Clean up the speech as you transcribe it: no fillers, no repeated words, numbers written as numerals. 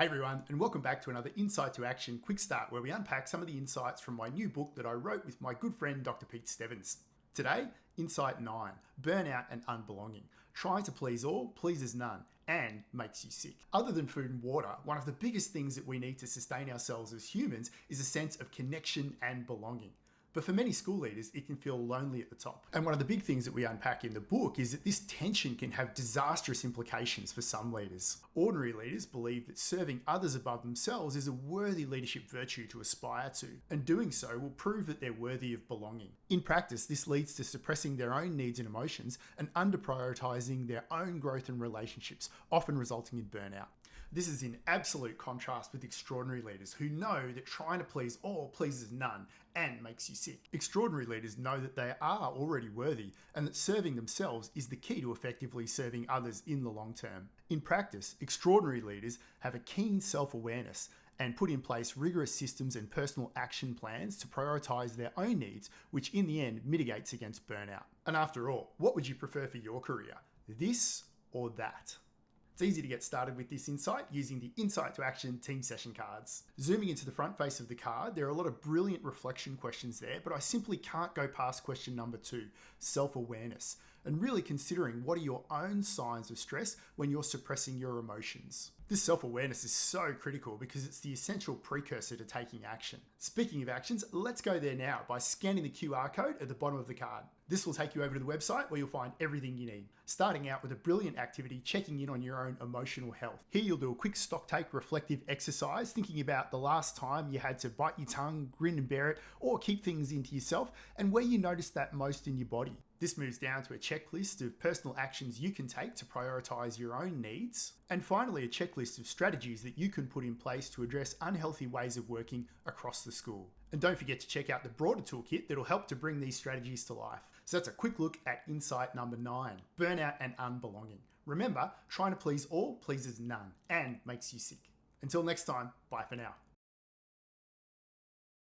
Hey everyone, and welcome back to another Insight2Action quick start where we unpack some of the insights from my new book that I wrote with my good friend Dr. Pete Stevens. Today, Insight 9, Burnout and Unbelonging. Trying to please all, pleases none, and makes you sick. Other than food and water, one of the biggest things that we need to sustain ourselves as humans is a sense of connection and belonging. But for many school leaders, it can feel lonely at the top. And one of the big things that we unpack in the book is that this tension can have disastrous implications for some leaders. Ordinary leaders believe that serving others above themselves is a worthy leadership virtue to aspire to, and doing so will prove that they're worthy of belonging. In practice, this leads to suppressing their own needs and emotions and under-prioritizing their own growth and relationships, often resulting in burnout. This is in absolute contrast with extraordinary leaders who know that trying to please all pleases none and makes you sick. Extraordinary leaders know that they are already worthy and that serving themselves is the key to effectively serving others in the long term. In practice, extraordinary leaders have a keen self-awareness and put in place rigorous systems and personal action plans to prioritize their own needs, which in the end mitigates against burnout. And after all, what would you prefer for your career? This or that? It's easy to get started with this insight using the Insight2Action team session cards. Zooming into the front face of the card, there are a lot of brilliant reflection questions there, but I simply can't go past question number 2, self-awareness, and really considering what are your own signs of stress when you're suppressing your emotions. This self-awareness is so critical because it's the essential precursor to taking action. Speaking of actions, let's go there now by scanning the QR code at the bottom of the card. This will take you over to the website where you'll find everything you need, starting out with a brilliant activity checking in on your own emotional health. Here you'll do a quick stocktake reflective exercise, thinking about the last time you had to bite your tongue, grin and bear it, or keep things into yourself, and where you noticed that most in your body. This moves down to a checklist of personal actions you can take to prioritize your own needs. And finally, a checklist of strategies that you can put in place to address unhealthy ways of working across the school. And don't forget to check out the broader toolkit that'll help to bring these strategies to life. So that's a quick look at insight number 9, burnout and unbelonging. Remember, trying to please all pleases none and makes you sick. Until next time, bye for now.